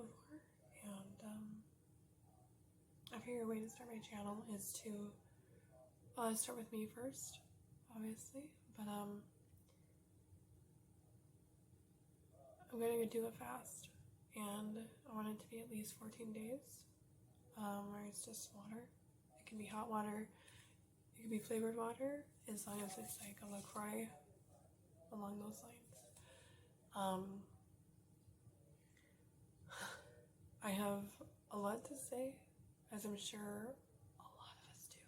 before, and I figured a way to start my channel is to start with me first, obviously, but I'm gonna do it fast, and I want it to be at least 14 days, where it's just water. It can be hot water, it can be flavored water, as long as it's like a LaCroix, along those lines. I have a lot to say, as I'm sure a lot of us do.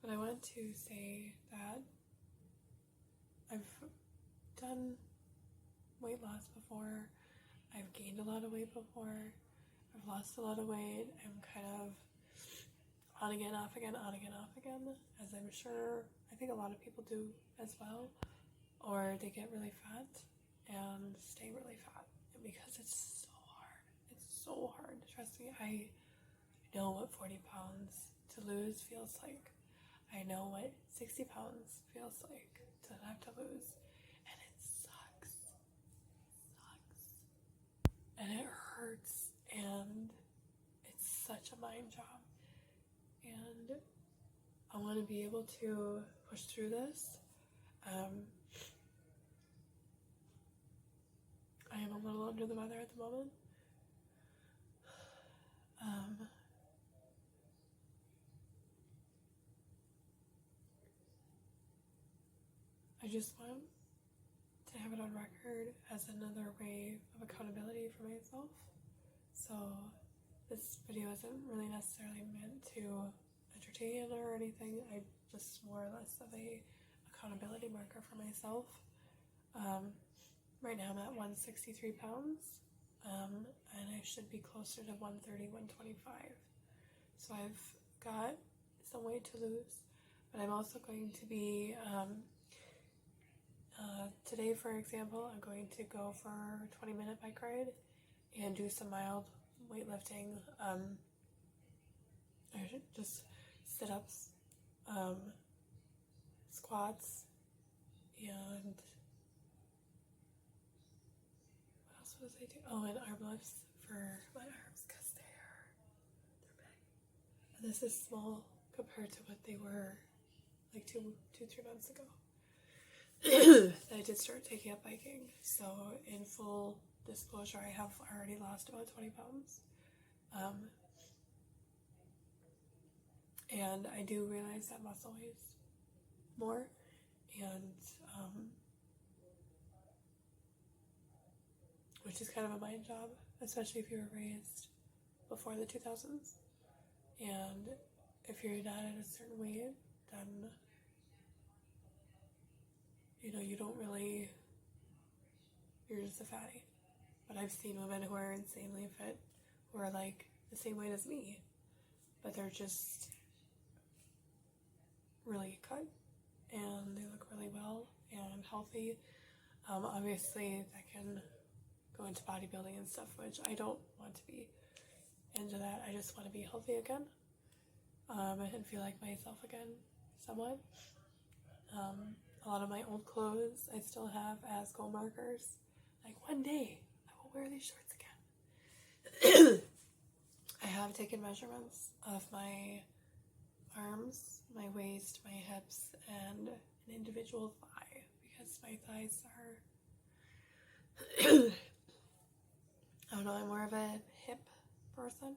But I want to say that I've done weight loss before. I've gained a lot of weight before. I've lost a lot of weight. I'm kind of on again, off again, on again, off again, as I'm sure I think a lot of people do as well. Or they get really fat and stay really fat, and because it's so hard. It's so hard. Trust me, I know what 40 pounds to lose feels like. I know what 60 pounds feels like to have to lose, and it sucks. It sucks. And it hurts, and it's such a mind job. And I want to be able to push through this. I am a little under the weather at the moment. I just want to have it on record as another way of accountability for myself. So this video isn't really necessarily meant to entertain or anything. I just more or less of a accountability marker for myself. Right now I'm at 163 pounds, and I should be closer to 130, 125. So I've got some weight to lose, but I'm also going to be, today for example, I'm going to go for a 20-minute bike ride and do some mild weightlifting, just sit-ups, squats, and what else was I doing? Oh, and arm lifts for my arms, because they're big. And this is small compared to what they were like 2-3 months ago. I did start taking up biking, so in full disclosure, I have already lost about 20 pounds. And I do realize that muscle weighs more, and which is kind of a mind job, especially if you were raised before the 2000s. And if you're not at a certain weight, then you don't really, you're just a fatty. But I've seen women who are insanely fit who are like the same weight as me, but they're just really cut and they look really well and healthy. Obviously that can go into bodybuilding and stuff, which I don't want to be into that. I just want to be healthy again, and feel like myself again, somewhat. A lot of my old clothes I still have as goal markers. Like, one day I will wear these shorts again. I have taken measurements of my arms, my waist, my hips, and an individual thigh, because my thighs are I don't know, I'm more of a hip person.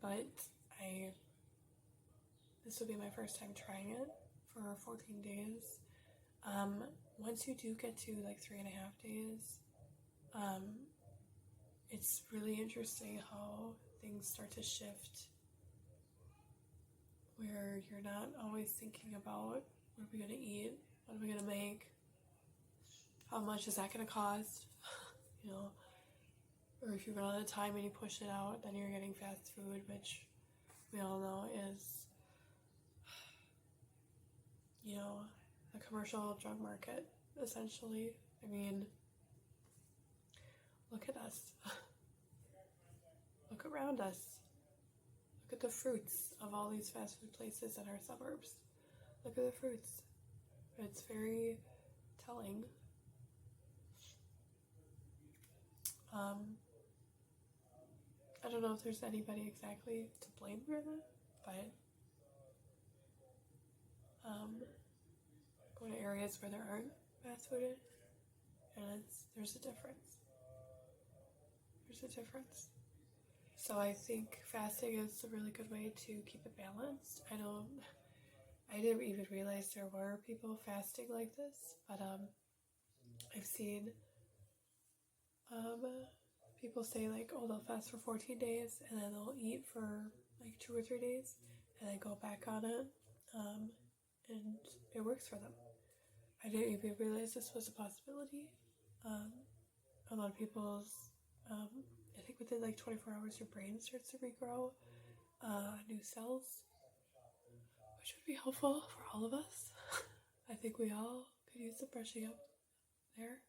But this will be my first time trying it for 14 days. Once you do get to like 3.5 days, it's really interesting how things start to shift, where you're not always thinking about what are we going to eat, what are we going to make, how much is that going to cost, or if you run out of time and you push it out, then you're getting fast food, which we all know is, the commercial drug market, essentially. I mean, look at us. Look around us. Look at the fruits of all these fast food places in our suburbs. Look at the fruits. It's very telling. I don't know if there's anybody exactly to blame for that, but go to areas where there aren't fast food, and there's a difference. There's a difference. So I think fasting is a really good way to keep it balanced. I didn't even realize there were people fasting like this, but I've seen people say like, oh, they'll fast for 14 days and then they'll eat for like 2 or 3 days and then go back on it, and it works for them. I didn't even realize this was a possibility. A lot of people's, I think within like 24 hours, your brain starts to regrow new cells, which would be helpful for all of us. I think we all could use some brushing up there.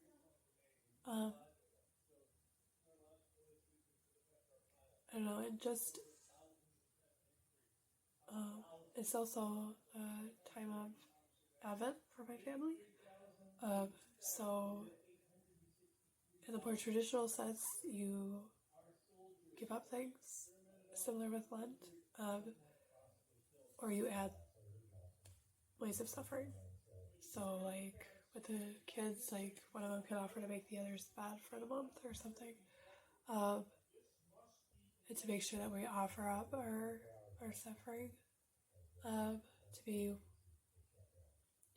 I don't know, it just, it's also a time of Advent for my family. So, in the more traditional sense, you give up things, similar with Lent, or you add ways of suffering. So, like, with the kids, like, one of them can offer to make the others bad for the month or something. And to make sure that we offer up our suffering, to be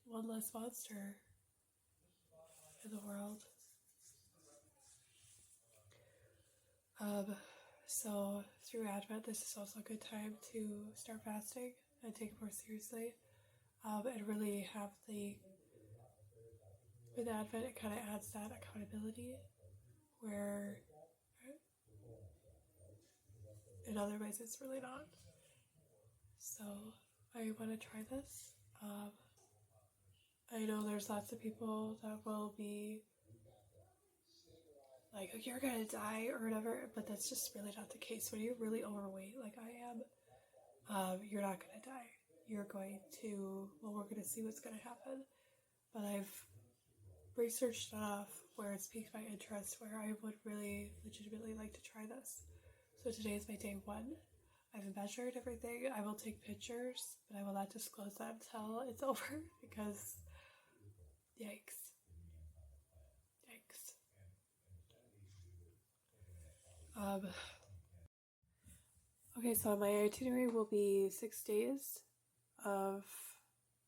one less monster in the world. So through Advent, this is also a good time to start fasting and take it more seriously, and really have with Advent, it kind of adds that accountability where in other ways it's really not. So I want to try this. I know there's lots of people that will be like, oh, you're gonna die or whatever, but that's just really not the case. When you're really overweight, like I am, you're not gonna die. You're going to, well, we're gonna see what's gonna happen. But I've researched enough where it's piqued my interest, where I would really legitimately like to try this. So today is my day 1. I've measured everything. I will take pictures, but I will not disclose that until it's over because yikes. Okay, so my itinerary will be 6 days of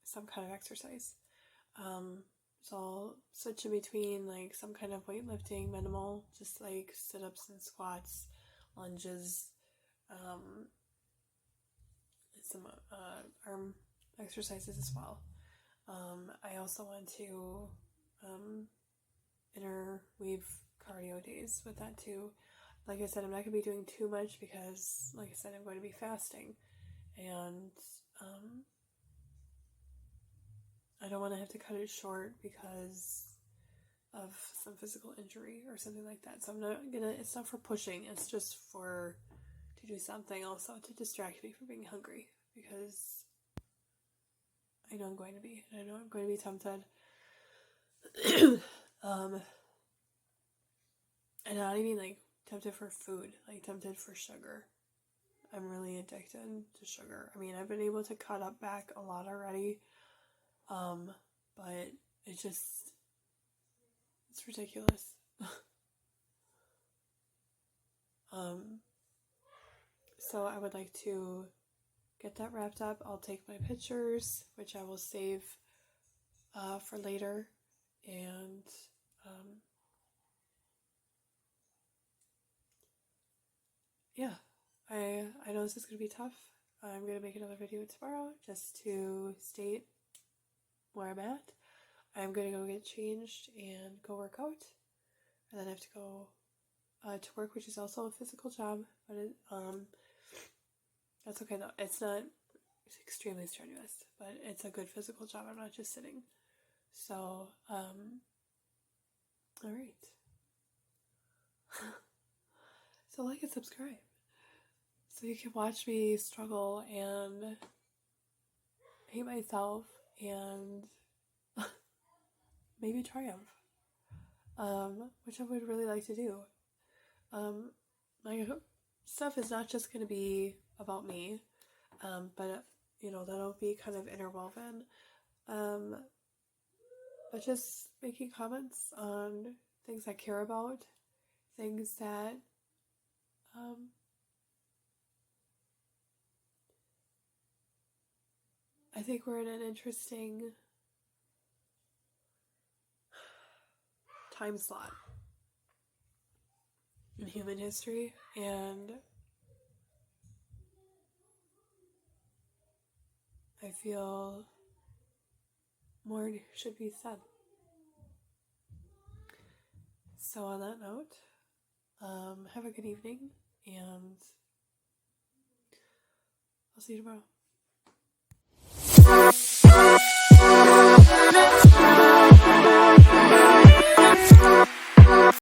some kind of exercise. So I'll switch in between like some kind of weightlifting, minimal, just like sit-ups and squats, lunges, some arm exercises as well. I also want to interweave cardio days with that too. Like I said, I'm not going to be doing too much because, like I said, I'm going to be fasting. And I don't want to have to cut it short because of some physical injury or something like that. So I'm not going to, it's not for pushing. It's just to do something also to distract me from being hungry. Because I know I'm going to be. And I know I'm going to be tempted. And not even like tempted for food, like tempted for sugar. I'm really addicted to sugar. I mean, I've been able to cut up back a lot already, but it's ridiculous. So I would like to get that wrapped up. I'll take my pictures, which I will save for later, and yeah, I know this is going to be tough. I'm going to make another video tomorrow just to state where I'm at. I'm going to go get changed and go work out. And then I have to go to work, which is also a physical job. But that's okay though. It's extremely strenuous, but it's a good physical job. I'm not just sitting. So, alright. So like and subscribe. So you can watch me struggle and hate myself and maybe triumph, which I would really like to do. My stuff is not just going to be about me, but that'll be kind of interwoven. But just making comments on things I care about, things that I think we're in an interesting time slot in human history, and I feel more should be said. So on that note, have a good evening, and I'll see you tomorrow.